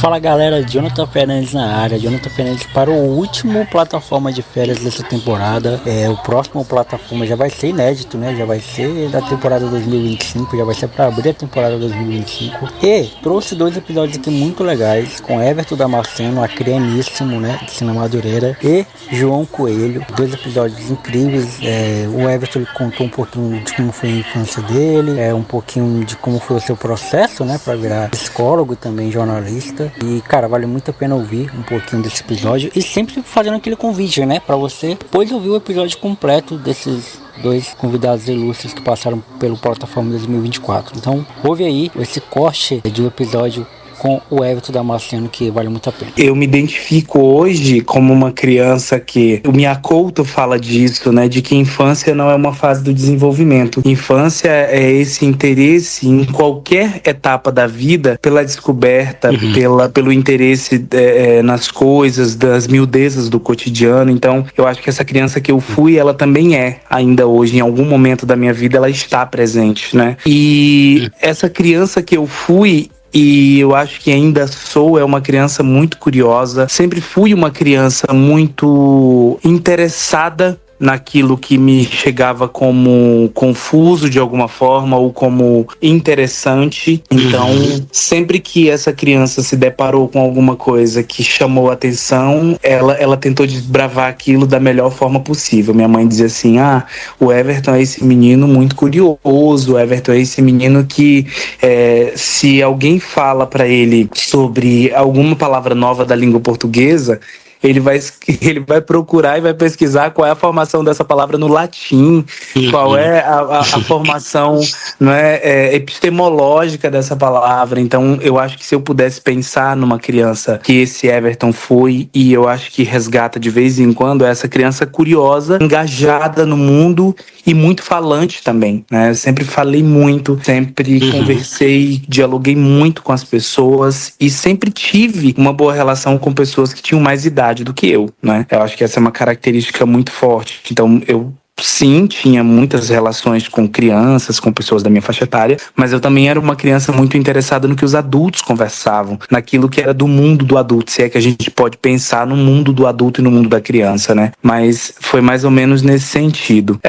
Fala galera, Jonathan Fernandes na área. Jonathan Fernandes para o último plataforma de férias dessa temporada. O próximo plataforma já vai ser inédito, né? Já vai ser da temporada 2025, já vai ser para abrir a temporada 2025. E trouxe 2 episódios aqui muito legais com Everton Damasceno, acrianíssimo, né? De Cine Madureira, e João Coelho. 2 episódios incríveis. O Everton ele contou um pouquinho de como foi a infância dele, um pouquinho de como foi o seu processo, né? Para virar psicólogo e também jornalista. E cara, vale muito a pena ouvir um pouquinho desse episódio e sempre fazendo aquele convite, né, pra você depois ouvir o episódio completo desses 2 convidados ilustres que passaram pelo plataforma 2024. Então ouve aí esse corte de um episódio com o Everton Damasceno, que vale muito a pena. Eu me identifico hoje como uma criança que... O Miyakoto fala disso, né? De que infância não é uma fase do desenvolvimento. Infância é esse interesse em qualquer etapa da vida pela descoberta, pelo interesse nas coisas, das miudezas do cotidiano. Então, eu acho que essa criança que eu fui, ela também é, ainda hoje, em algum momento da minha vida, ela está presente, né? E essa criança que eu fui... E eu acho que ainda sou, uma criança muito curiosa. Sempre fui uma criança muito interessada naquilo que me chegava como confuso de alguma forma ou como interessante. Então, sempre que essa criança se deparou com alguma coisa que chamou a atenção, ela tentou desbravar aquilo da melhor forma possível. Minha mãe dizia assim, o Everton é esse menino muito curioso, o Everton é esse menino que se alguém fala para ele sobre alguma palavra nova da língua portuguesa, ele vai procurar e vai pesquisar qual é a formação dessa palavra no latim, qual é a formação, epistemológica dessa palavra. Então, eu acho que se eu pudesse pensar numa criança que esse Everton foi, e eu acho que resgata de vez em quando, essa criança curiosa, engajada no mundo e muito falante também, né? Eu sempre falei muito, sempre conversei, dialoguei muito com as pessoas e sempre tive uma boa relação com pessoas que tinham mais idade do que eu, né? Eu acho que essa é uma característica muito forte. Então, eu sim, tinha muitas relações com crianças, com pessoas da minha faixa etária, mas eu também era uma criança muito interessada no que os adultos conversavam, naquilo que era do mundo do adulto, se é que a gente pode pensar no mundo do adulto e no mundo da criança, né? Mas foi mais ou menos nesse sentido.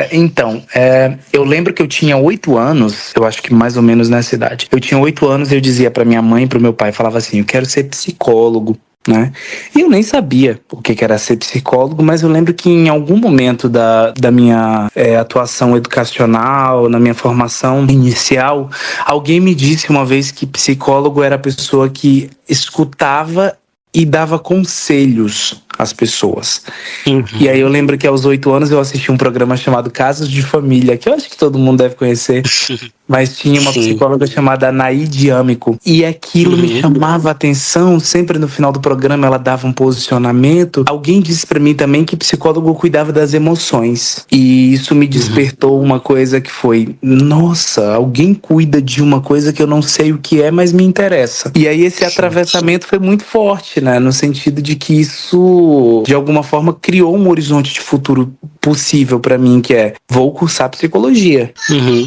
Eu lembro que eu tinha 8 anos, eu acho que mais ou menos nessa idade. Eu tinha 8 anos e eu dizia pra minha mãe e pro meu pai, falava assim, eu quero ser psicólogo, né? E eu nem sabia o que era ser psicólogo, mas eu lembro que em algum momento da minha atuação educacional, na minha formação inicial, alguém me disse uma vez que psicólogo era a pessoa que escutava e dava conselhos às pessoas. E aí eu lembro que aos 8 anos eu assisti um programa chamado Casos de Família, que eu acho que todo mundo deve conhecer, mas tinha uma psicóloga chamada Anaíde Âmico, e aquilo me chamava a atenção. Sempre no final do programa ela dava um posicionamento. Alguém disse pra mim também que psicólogo cuidava das emoções, e isso me despertou uma coisa que foi, nossa, alguém cuida de uma coisa que eu não sei o que é, mas me interessa. E aí esse atravessamento foi muito forte, né, no sentido de que isso de alguma forma criou um horizonte de futuro possível pra mim, que vou cursar psicologia.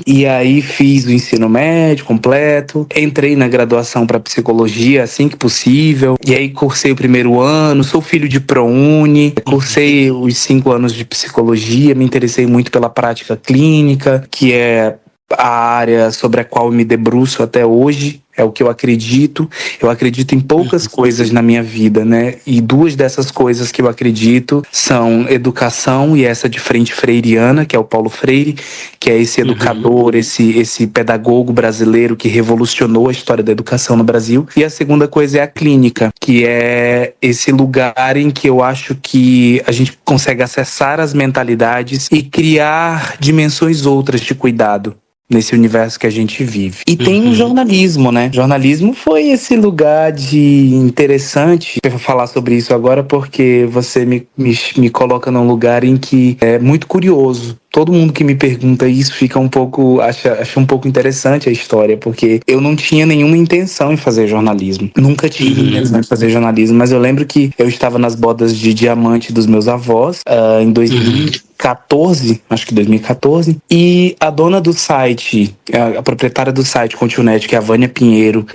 E aí fiz o ensino médio completo, entrei na graduação para psicologia assim que possível, e aí cursei o primeiro ano, sou filho de ProUni, cursei os 5 anos de psicologia, me interessei muito pela prática clínica, que é a área sobre a qual eu me debruço até hoje. É o que eu acredito. Eu acredito em poucas coisas na minha vida, né? E 2 dessas coisas que eu acredito são educação e essa de frente freiriana, que é o Paulo Freire, que é esse educador, esse pedagogo brasileiro que revolucionou a história da educação no Brasil. E a segunda coisa é a clínica, que é esse lugar em que eu acho que a gente consegue acessar as mentalidades e criar dimensões outras de cuidado nesse universo que a gente vive. E tem o jornalismo, né? Jornalismo foi esse lugar de interessante. Eu vou falar sobre isso agora porque você me coloca num lugar em que é muito curioso. Todo mundo que me pergunta isso fica um pouco, acha um pouco interessante a história, porque eu não tinha nenhuma intenção em fazer jornalismo. Nunca tive intenção de fazer jornalismo, mas eu lembro que eu estava nas bodas de diamante dos meus avós, em 2014, acho que 2014, e a dona do site, a proprietária do site Continunet, que é a Vânia Pinheiro,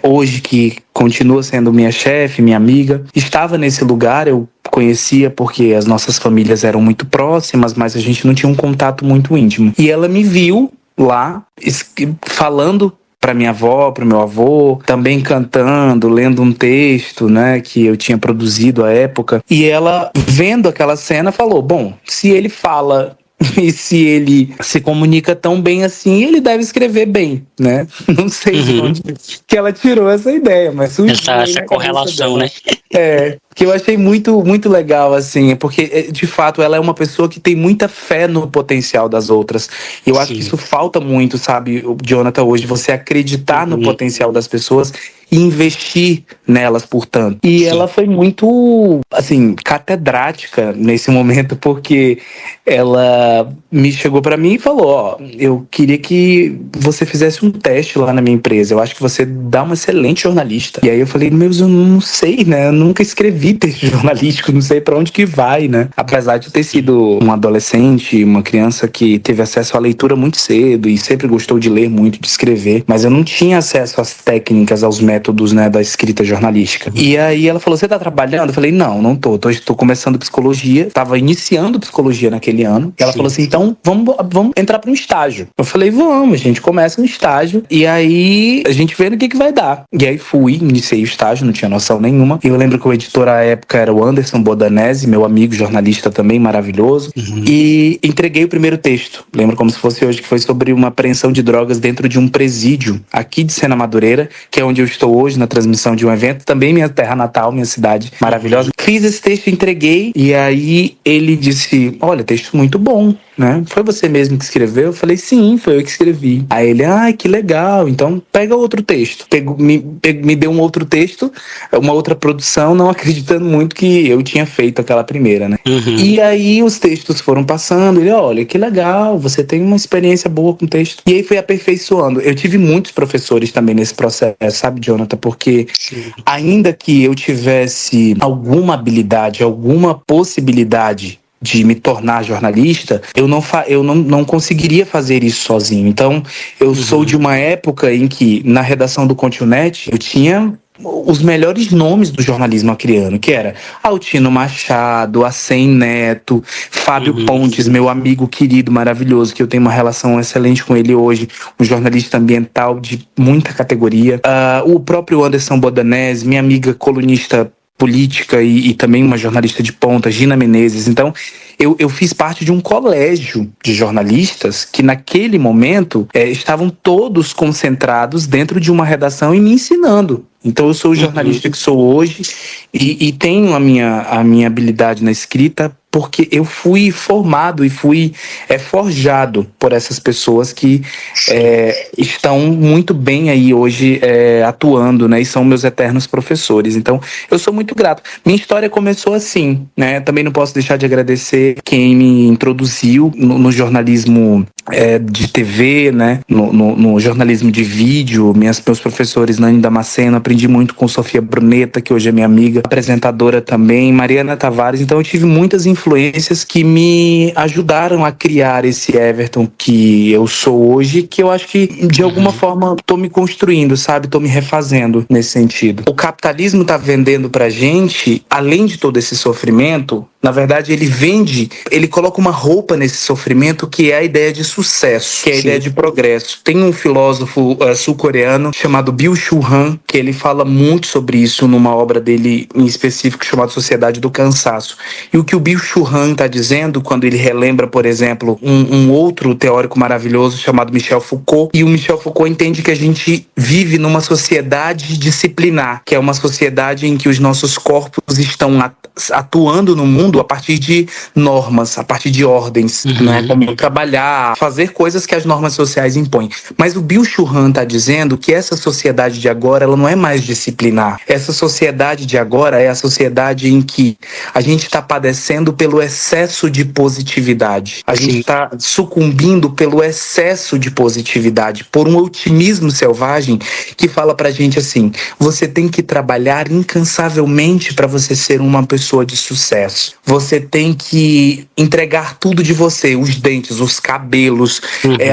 hoje que continua sendo minha chefe, minha amiga. Estava nesse lugar, eu conhecia porque as nossas famílias eram muito próximas, mas a gente não tinha um contato muito íntimo. E ela me viu lá falando para minha avó, para o meu avô, também cantando, lendo um texto, né, que eu tinha produzido à época. E ela, vendo aquela cena, falou: bom, se ele fala e se ele se comunica tão bem assim, ele deve escrever bem, né? Não sei de onde que ela tirou essa ideia, mas surgiu Essa correlação, né? Que eu achei muito, muito legal, assim, porque, de fato, ela é uma pessoa que tem muita fé no potencial das outras. E eu acho que isso falta muito, sabe, Jonathan, hoje, você acreditar no potencial das pessoas e investir nelas, portanto. E ela foi muito, assim, catedrática nesse momento, porque ela me chegou pra mim e falou: ó, eu queria que você fizesse um teste lá na minha empresa, eu acho que você dá uma excelente jornalista. E aí eu falei: meu, eu não sei, né, eu nunca escrevi texto jornalístico, não sei pra onde que vai, né. Apesar de ter sido um adolescente, uma criança que teve acesso à leitura muito cedo e sempre gostou de ler muito, de escrever, mas eu não tinha acesso às técnicas, aos métodos, né, da escrita jornalística. E aí ela falou: você tá trabalhando? Eu falei: não tô começando psicologia, tava iniciando psicologia naquele ano. E ela falou assim: então vamos entrar para um estágio. Eu falei: vamos, a gente começa no estágio e aí a gente vê no que vai dar. E aí iniciei o estágio, não tinha noção nenhuma. E eu lembro que o editor à época era o Anderson Bodanese, meu amigo jornalista também, maravilhoso. E entreguei o primeiro texto. Lembro como se fosse hoje, que foi sobre uma apreensão de drogas dentro de um presídio aqui de Sena Madureira, que é onde eu estou hoje na transmissão de um evento, também minha terra natal, minha cidade maravilhosa. Fiz esse texto, entreguei, e aí ele disse: olha, texto muito bom, né? Foi você mesmo que escreveu? Eu falei: sim, foi eu que escrevi. Aí ele: que legal, então pega outro texto. Me deu um outro texto, uma outra produção, não acreditando muito que eu tinha feito aquela primeira, né? E aí os textos foram passando, ele: olha, que legal, você tem uma experiência boa com texto. E aí foi aperfeiçoando. Eu tive muitos professores também nesse processo, sabe, Jonathan? Porque ainda que eu tivesse alguma habilidade, alguma possibilidade de me tornar jornalista, eu não conseguiria fazer isso sozinho. Então, eu sou de uma época em que, na redação do Continente, eu tinha os melhores nomes do jornalismo acreano, que era Altino Machado, Acém Neto, Fábio Pontes, meu amigo querido, maravilhoso, que eu tenho uma relação excelente com ele hoje, um jornalista ambiental de muita categoria. O próprio Anderson Bodanese, minha amiga colunista política e também uma jornalista de ponta, Gina Menezes. Então, eu fiz parte de um colégio de jornalistas que naquele momento estavam todos concentrados dentro de uma redação e me ensinando. Então eu sou o jornalista que sou hoje e tenho a minha habilidade na escrita porque eu fui formado e fui forjado por essas pessoas que estão muito bem aí hoje atuando, né? E são meus eternos professores. Então eu sou muito grato. Minha história começou assim, né? Também não posso deixar de agradecer quem me introduziu no jornalismo de TV, né? No jornalismo de vídeo. Meus professores, Nani Damasceno, aprendi muito com Sofia Bruneta, que hoje é minha amiga, apresentadora também, Mariana Tavares. Então eu tive muitas influências que me ajudaram a criar esse Everton que eu sou hoje, que eu acho que de alguma forma tô me construindo, sabe? Tô me refazendo nesse sentido. O capitalismo tá vendendo pra gente, além de todo esse sofrimento, na verdade ele coloca uma roupa nesse sofrimento que é a ideia de sucesso, que é a ideia de progresso. Tem um filósofo sul-coreano chamado Byung-Chul Han, que ele fala muito sobre isso numa obra dele em específico chamada Sociedade do Cansaço. E o que o Byung-Chul Han está dizendo quando ele relembra, por exemplo, um outro teórico maravilhoso chamado Michel Foucault, e o Michel Foucault entende que a gente vive numa sociedade disciplinar, que é uma sociedade em que os nossos corpos estão atuando no mundo a partir de normas, a partir de ordens, né? Como trabalhar, fazer coisas que as normas sociais impõem. Mas o Byung-Chul Han está dizendo que essa sociedade de agora, ela não é mais disciplinar. Essa sociedade de agora é a sociedade em que a gente está padecendo pelo excesso de positividade. A gente está sucumbindo pelo excesso de positividade, por um otimismo selvagem que fala pra gente assim: você tem que trabalhar incansavelmente para você ser uma pessoa de sucesso. Você tem que entregar tudo de você, os dentes, os cabelos,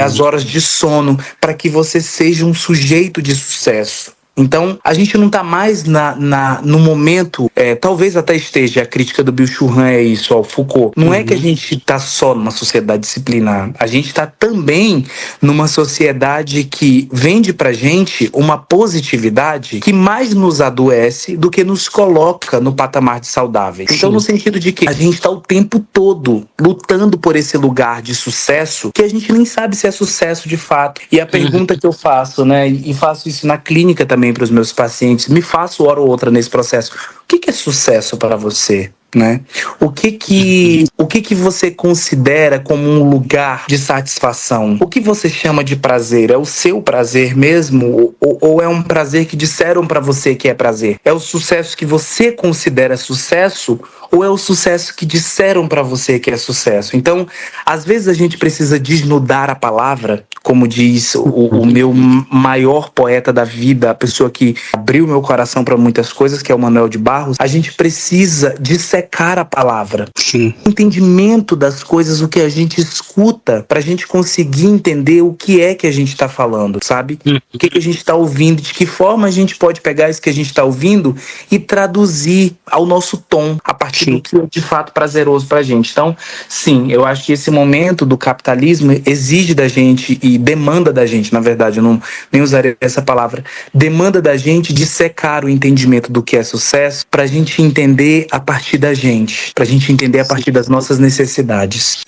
as horas de sono, para que você seja um sujeito de sucesso. Então, a gente não tá mais no momento, talvez até esteja, a crítica do Bill Churran é isso, ao Foucault. Não é que a gente tá só numa sociedade disciplinar, a gente tá também numa sociedade que vende pra gente uma positividade que mais nos adoece do que nos coloca no patamar de saudáveis. Então, no sentido de que a gente tá o tempo todo lutando por esse lugar de sucesso que a gente nem sabe se é sucesso de fato. E a pergunta que eu faço, né, e faço isso na clínica também para os meus pacientes, me faço hora ou outra nesse processo. O que é sucesso para você? Né? O que você considera como um lugar de satisfação? O que você chama de prazer? É o seu prazer mesmo? Ou é um prazer que disseram para você que é prazer? É o sucesso que você considera sucesso? Ou é o sucesso que disseram para você que é sucesso? Então, às vezes a gente precisa desnudar a palavra, como diz o meu maior poeta da vida, a pessoa que abriu meu coração para muitas coisas, que é o Manuel de Barros. A gente precisa dissecar a palavra. Sim. Entendimento das coisas, o que a gente escuta, pra gente conseguir entender o que é que a gente tá falando, sabe? O que a gente tá ouvindo, de que forma a gente pode pegar isso que a gente tá ouvindo e traduzir ao nosso tom, a partir do que é de fato prazeroso pra gente. Então, sim, eu acho que esse momento do capitalismo exige da gente e demanda da gente, na verdade, eu nem usaria essa palavra, demanda da gente dissecar o entendimento do que é sucesso pra gente entender a partir da gente, pra gente entender a partir das nossas necessidades.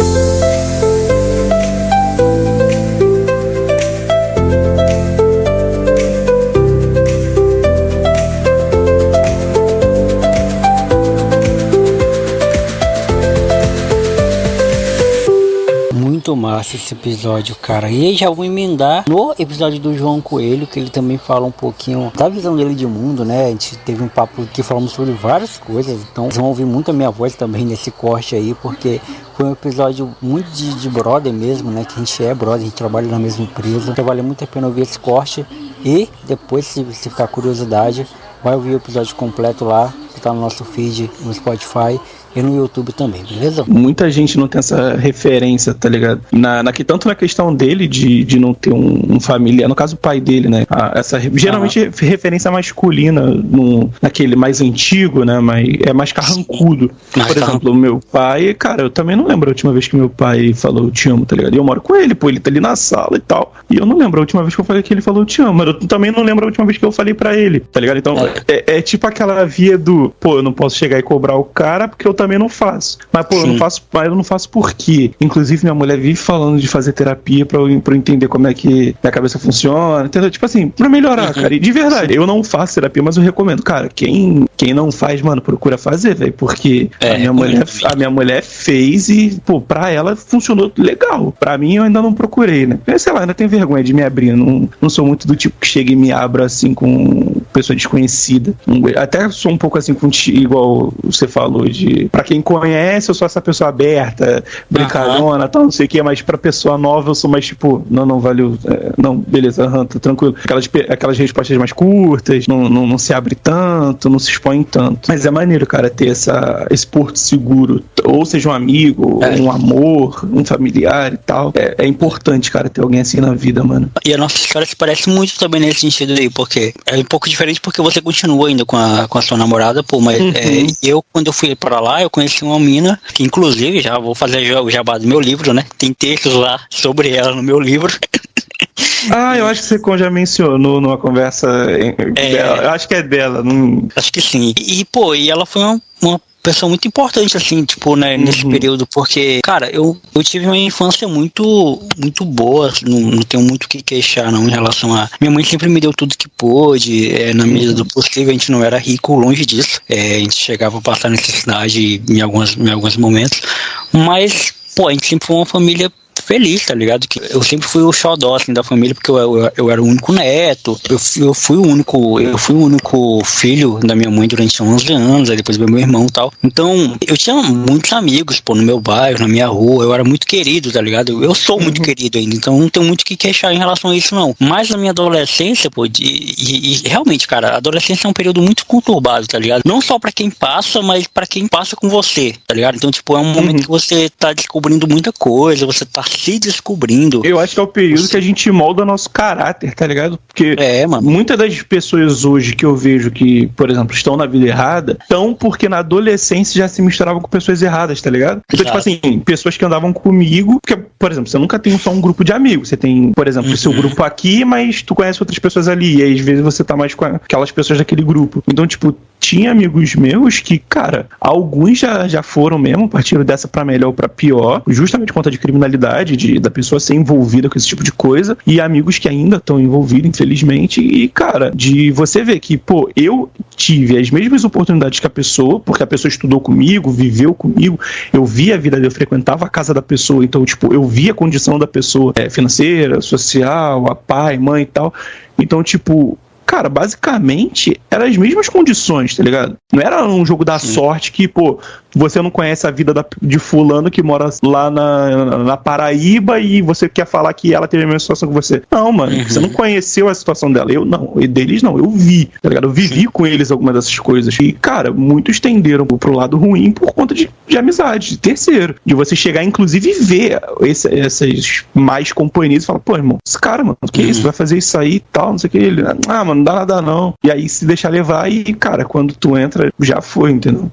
Muito massa esse episódio, cara. E aí já vou emendar no episódio do João Coelho, que ele também fala um pouquinho da visão dele de mundo, né? A gente teve um papo que falamos sobre várias coisas, então vocês vão ouvir muito a minha voz também nesse corte aí, porque foi um episódio muito de brother mesmo, né? Que a gente é brother, a gente trabalha na mesma empresa, então vale muito a pena ouvir esse corte. E depois, se ficar curiosidade, vai ouvir o episódio completo lá, que tá no nosso feed no Spotify e no YouTube também, beleza? Muita gente não tem essa referência, tá ligado? Tanto na questão dele de não ter um familiar, no caso o pai dele, né? Geralmente referência masculina naquele mais antigo, né? É mais carrancudo. Por exemplo, o meu pai, cara, eu também não lembro a última vez que meu pai falou eu te amo, tá ligado? E eu moro com ele, pô, ele tá ali na sala e tal. E eu não lembro a última vez que eu falei que ele falou eu te amo, mas eu também não lembro a última vez que eu falei pra ele, tá ligado? Então, é tipo aquela via do, pô, eu não posso chegar e cobrar o cara porque eu também não faço. Mas, pô, eu não faço por quê? Inclusive, minha mulher vive falando de fazer terapia pra eu entender como é que minha cabeça funciona, entendeu? Tipo assim, pra melhorar, cara. E de verdade, eu não faço terapia, mas eu recomendo. Cara, quem não faz, mano, procura fazer, velho, porque a minha mulher fez e, pô, pra ela funcionou legal. Pra mim, eu ainda não procurei, né? Sei lá, ainda tenho vergonha de me abrir. Não sou muito do tipo que chega e me abro assim com pessoa desconhecida. Até sou um pouco assim contigo, igual você falou, pra quem conhece, eu sou essa pessoa aberta, brincalhona, tal, não sei o que, mas pra pessoa nova eu sou mais tipo, não, valeu, não, beleza, tá tranquilo. Aquelas respostas mais curtas, não se abre tanto, não se expõe tanto. Mas é maneiro, cara, ter esse porto seguro, ou seja um amigo, um amor, um familiar e tal. É importante, cara, ter alguém assim na vida, mano. E a nossa história se parece muito também nesse sentido aí, porque é um pouco diferente porque você continua ainda com a sua namorada, pô, mas eu, quando eu fui pra lá, eu conheci uma mina, que inclusive, já vou fazer o jabá do meu livro, né? Tem textos lá sobre ela no meu livro. Eu acho que você já mencionou numa conversa dela. Eu acho que é dela. Acho que sim. E ela foi uma pessoa muito importante, assim, tipo, né, nesse período, porque, cara, eu tive uma infância muito, muito boa, não tenho muito o que queixar, não, em relação a... Minha mãe sempre me deu tudo que pôde, na medida do possível, a gente não era rico, longe disso, a gente chegava a passar necessidade em alguns momentos, mas, pô, a gente sempre foi uma família feliz, tá ligado? Que eu sempre fui o xodó, assim, da família, porque eu era o único neto, eu fui o único filho da minha mãe durante 11 anos, aí depois veio meu irmão e tal. Então, eu tinha muitos amigos, pô, no meu bairro, na minha rua, eu era muito querido, tá ligado? Eu sou muito querido ainda, então não tenho muito o que queixar em relação a isso, não. Mas na minha adolescência, pô, e realmente, cara, a adolescência é um período muito conturbado, tá ligado? Não só pra quem passa, mas pra quem passa com você, tá ligado? Então, tipo, é um momento que você tá descobrindo muita coisa, você tá se descobrindo. Eu acho que é o período que a gente molda nosso caráter, tá ligado? Porque mano, muitas das pessoas hoje que eu vejo que, por exemplo, estão na vida errada, estão porque na adolescência já se misturavam com pessoas erradas, tá ligado? Então, tipo assim, pessoas que andavam comigo, porque, por exemplo, você nunca tem só um grupo de amigos, você tem, por exemplo, o seu grupo aqui, mas tu conhece outras pessoas ali, e aí, às vezes você tá mais com aquelas pessoas daquele grupo. Então, tipo, tinha amigos meus que, cara, alguns já foram mesmo, partiram dessa pra melhor ou pra pior, justamente por conta de criminalidade, da pessoa ser envolvida com esse tipo de coisa, e amigos que ainda estão envolvidos, infelizmente, e, cara, de você ver que, pô, eu tive as mesmas oportunidades que a pessoa, porque a pessoa estudou comigo, viveu comigo, eu vi a vida dele, eu frequentava a casa da pessoa, então, tipo, eu vi a condição da pessoa financeira, social, a pai, mãe e tal, então, tipo, cara, basicamente, eram as mesmas condições, tá ligado? Não era um jogo da sorte que, pô, você não conhece a vida de fulano que mora lá na Paraíba e você quer falar que ela teve a mesma situação que você. Não, mano, você não conheceu a situação dela. Eu não, e deles não, eu vi, tá ligado? Eu vivi com eles algumas dessas coisas. E, cara, muitos tenderam pro lado ruim por conta de amizade, de terceiro. De você chegar, inclusive, e ver essas mais companhias e falar, pô, irmão, esse cara, mano, que isso? Vai fazer isso aí e tal, não sei o que. Ele, mano, não dá nada não. E aí se deixar levar e, cara, quando tu entra, já foi, entendeu?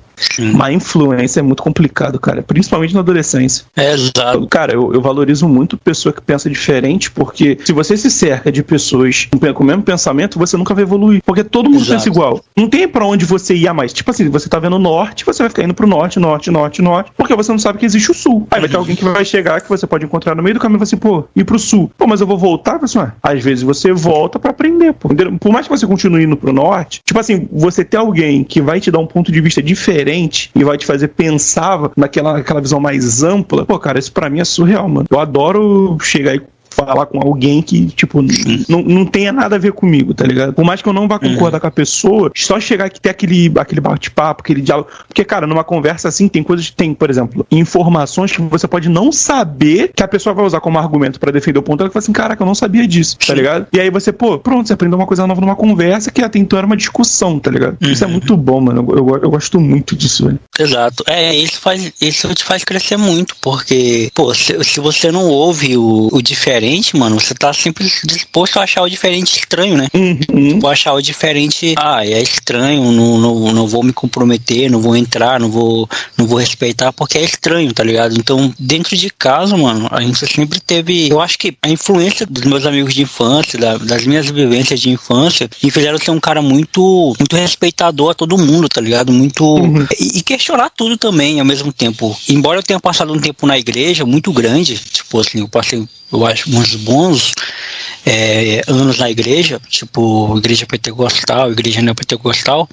Má influência é muito complicado, cara, principalmente na adolescência. Exato. Cara, eu valorizo muito pessoa que pensa diferente, porque se você se cerca de pessoas com o mesmo pensamento, você nunca vai evoluir, porque todo mundo pensa igual. Não tem pra onde você ir a mais. Tipo assim, você tá vendo o norte, você vai ficar indo pro norte, porque você não sabe que existe o sul. Aí vai ter alguém que vai chegar, que você pode encontrar no meio do caminho e vai assim, pô, ir pro sul. Pô, mas eu vou voltar? Às vezes você volta pra aprender, pô. Por mais que você continue indo pro norte, tipo assim, você ter alguém que vai te dar um ponto de vista diferente e vai te fazer pensar naquela visão mais ampla, pô, cara, isso pra mim é surreal, mano. Eu adoro chegar e falar com alguém que, tipo, não tenha nada a ver comigo, tá ligado? Por mais que eu não vá concordar com a pessoa, só chegar aqui ter aquele bate-papo, aquele diálogo. Porque, cara, numa conversa assim, tem coisas que tem, por exemplo, informações que você pode não saber que a pessoa vai usar como argumento pra defender o ponto. Ela fala assim, caraca, eu não sabia disso, tá ligado? E aí você, pô, pronto, você aprendeu uma coisa nova numa conversa que até então era uma discussão, tá ligado? Isso é muito bom, mano. Eu gosto muito disso, velho. Exato. Isso te faz crescer muito, porque, pô, se você não ouve o diferente, mano, você tá sempre disposto a achar o diferente estranho, né? Tipo, achar o diferente, é estranho, não vou me comprometer, não vou entrar, não vou respeitar, porque é estranho, tá ligado? Então, dentro de casa, mano, a gente sempre teve, eu acho que a influência dos meus amigos de infância, das minhas vivências de infância, me fizeram ser um cara muito, muito respeitador a todo mundo, tá ligado? Muito... E questionar tudo também, ao mesmo tempo. Embora eu tenha passado um tempo na igreja muito grande, tipo assim, eu acho uns bons anos na igreja, tipo igreja pentecostal, igreja neopentecostal,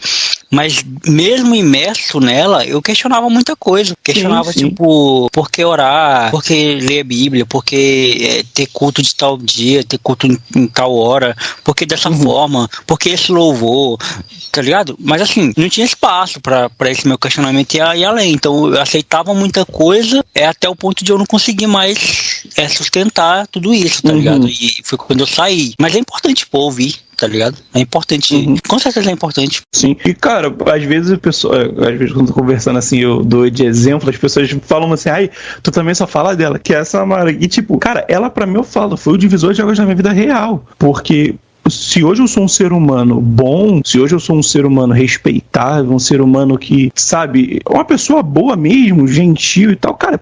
mas mesmo imerso nela, eu questionava muita coisa. Questionava, sim. Tipo, por que orar, por que ler a Bíblia, por que ter culto de tal dia, ter culto em tal hora, por que dessa forma, por que esse louvor, tá ligado? Mas assim, não tinha espaço pra esse meu questionamento ir além, então eu aceitava muita coisa, até o ponto de eu não conseguir mais sustentar tudo isso, tá ligado? E foi quando eu saí. Mas é importante, pô, ouvir, tá ligado? É importante. Com certeza é importante. Sim. E, cara, às vezes quando eu tô conversando assim, eu dou de exemplo, as pessoas falam assim, ai, tu também só fala dela, que é essa Mara. E, tipo, cara, ela pra mim eu falo, foi o divisor de águas na minha vida real. Porque se hoje eu sou um ser humano bom, se hoje eu sou um ser humano respeitável, um ser humano que, sabe, uma pessoa boa mesmo, gentil e tal, cara,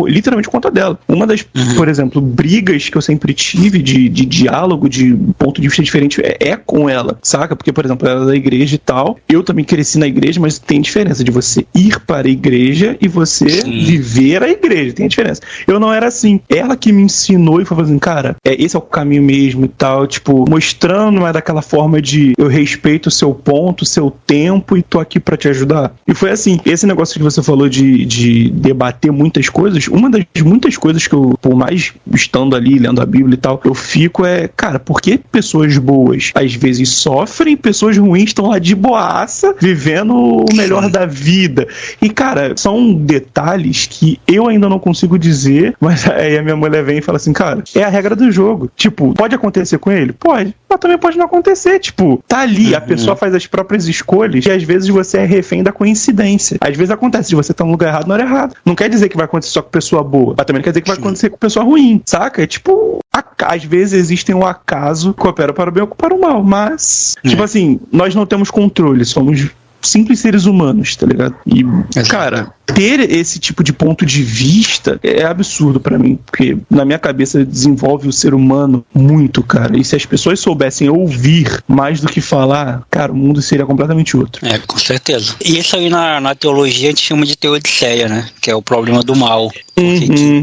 literalmente por conta dela. Uma das, por exemplo, brigas que eu sempre tive de diálogo, de ponto de vista diferente, é com ela, saca? Porque, por exemplo, ela é da igreja e tal, eu também cresci na igreja, mas tem diferença de você ir para a igreja e você viver a igreja, tem a diferença. Eu não era assim. Ela que me ensinou e falou assim, cara, esse é o caminho mesmo e tal, tipo, mostrando, mas daquela forma de eu respeito o seu ponto, o seu tempo e tô aqui pra te ajudar. E foi assim, esse negócio que você falou de debater muitas coisas, uma das muitas coisas que eu, por mais estando ali, lendo a Bíblia e tal, eu fico cara, por que pessoas boas às vezes sofrem, pessoas ruins estão lá de boaça, vivendo o melhor da vida? E, cara, são detalhes que eu ainda não consigo dizer, mas aí a minha mulher vem e fala assim, cara, é a regra do jogo. Tipo, pode acontecer com ele? Pode. Mas também pode não acontecer. Tipo, tá ali, a pessoa faz as próprias escolhas e às vezes você é refém da coincidência. Às vezes acontece de você estar no lugar errado na hora errada. Não quer dizer que vai acontecer só com pessoa boa, mas também não quer dizer que vai acontecer com pessoa ruim, saca? É tipo, às vezes existem um acaso que opera para o bem ou para o mal, mas, tipo assim, nós não temos controle, somos simples seres humanos, tá ligado? E, cara, ter esse tipo de ponto de vista é absurdo pra mim, porque na minha cabeça desenvolve o ser humano muito, cara. E se as pessoas soubessem ouvir mais do que falar, cara, o mundo seria completamente outro. É, com certeza. E isso aí na teologia a gente chama de teodiceia, né? Que é o problema do mal.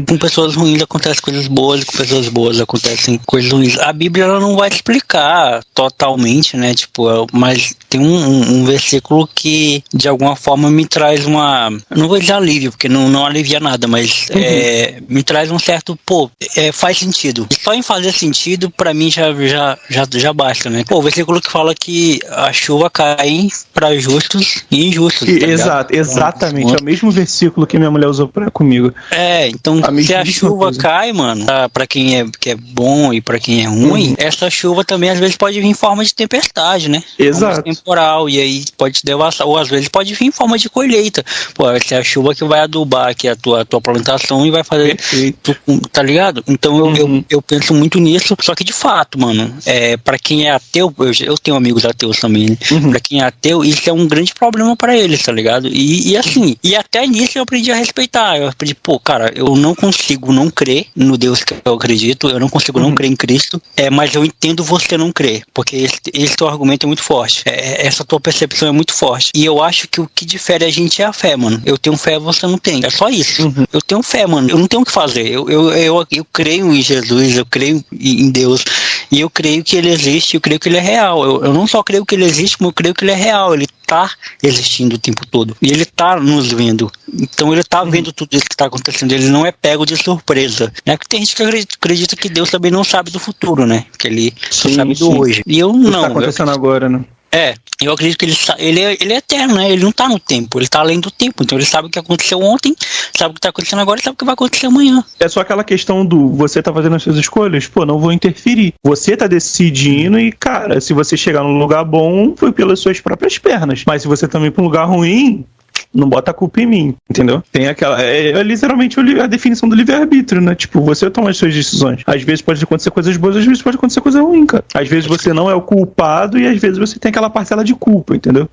Com pessoas ruins acontecem coisas boas, com pessoas boas acontecem coisas ruins. A Bíblia ela não vai explicar totalmente, né? Tipo, mas tem um versículo que de alguma forma me traz uma... Não vou dizer alívio, porque não alivia nada, mas me traz um certo... faz sentido. E só em fazer sentido, pra mim já basta, né? O versículo que fala que a chuva cai pra justos e injustos. Exatamente. É o mesmo versículo que minha mulher usou comigo. Então se a chuva cai, mano, pra quem é bom e pra quem é ruim, essa chuva também às vezes pode vir em forma de tempestade, né? Exato. Temporal, e aí pode te devastar, ou às vezes pode vir em forma de colheita. Essa é a chuva que vai adubar aqui a tua plantação e vai fazer, tá ligado? Então eu penso muito nisso, só que de fato, mano, pra quem é ateu, eu tenho amigos ateus também, né? Pra quem é ateu, isso é um grande problema pra eles, tá ligado? E assim, e até nisso eu aprendi a respeitar, eu aprendi, cara, eu não consigo não crer no Deus que eu acredito, eu não consigo não crer em Cristo, mas eu entendo você não crer, porque esse teu argumento é muito forte, essa tua percepção é muito forte, e eu acho que o que difere a gente é a fé, mano. Eu tenho fé, você não tem, é só isso. Eu tenho fé, mano, eu não tenho o que fazer, eu creio em Jesus, eu creio em Deus, e eu creio que ele existe, eu creio que ele é real, eu não só creio que ele existe, como eu creio que ele é real, ele tá existindo o tempo todo, e ele tá nos vendo, então ele tá vendo tudo isso que tá acontecendo, ele não é pego de surpresa, né? Porque tem gente que acredita que Deus também não sabe do futuro, né? Que ele só sabe do hoje, e eu não. Tá acontecendo agora, né? Eu acredito que ele é eterno, né? Ele não tá no tempo, ele tá além do tempo. Então ele sabe o que aconteceu ontem, sabe o que tá acontecendo agora e sabe o que vai acontecer amanhã. É só aquela questão do você tá fazendo as suas escolhas, não vou interferir. Você tá decidindo e, cara, se você chegar num lugar bom, foi pelas suas próprias pernas. Mas se você também pra um lugar ruim, não bota a culpa em mim, entendeu? Tem aquela... É literalmente a definição do livre-arbítrio, né? Tipo, você toma as suas decisões. Às vezes pode acontecer coisas boas, às vezes pode acontecer coisa ruim, cara. Às vezes você não é o culpado e às vezes você tem aquela parcela de culpa, entendeu?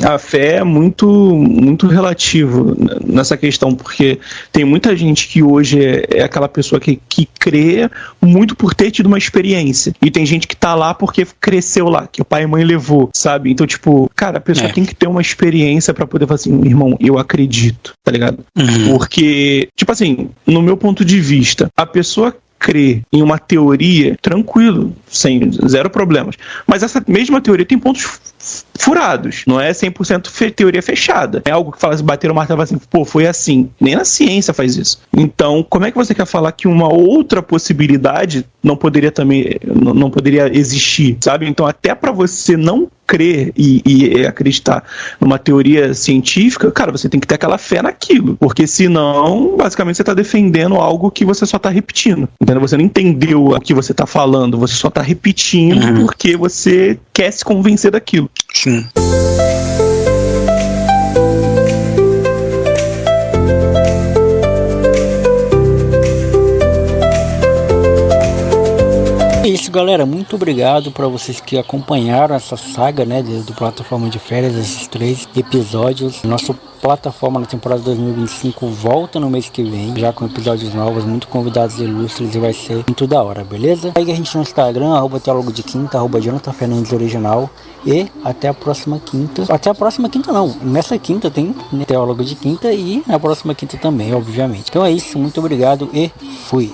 A fé é muito, muito relativo nessa questão, porque tem muita gente que hoje é aquela pessoa que crê muito por ter tido uma experiência. E tem gente que tá lá porque cresceu lá, que o pai e mãe levou, sabe? Então, tipo, cara, a pessoa tem que ter uma experiência pra poder falar assim, irmão, eu acredito, tá ligado? Porque, tipo assim, no meu ponto de vista, a pessoa crê em uma teoria, tranquilo, sem zero problemas. Mas essa mesma teoria tem pontos furados. Não é 100% teoria fechada. É algo que fala assim, bater o martelo assim, foi assim. Nem na ciência faz isso. Então, como é que você quer falar que uma outra possibilidade não poderia existir, sabe? Então, até para você não crer e acreditar numa teoria científica, cara, você tem que ter aquela fé naquilo, porque senão, basicamente, você tá defendendo algo que você só tá repetindo, entendeu? Você não entendeu o que você tá falando, você só tá repetindo porque você quer se convencer daquilo. Sim. É isso, galera, muito obrigado para vocês que acompanharam essa saga, né, do Plataforma de Férias, esses 3 episódios. Nosso plataforma na temporada 2025 volta no mês que vem, já com episódios novos, muito convidados ilustres, e vai ser muito da hora, beleza? Segue a gente no Instagram, @teólogo de quinta, @Jonathan Fernandes original, e até a próxima quinta. Até a próxima quinta não, nessa quinta tem, né, Teólogo de Quinta, e na próxima quinta também, obviamente. Então é isso, muito obrigado e fui!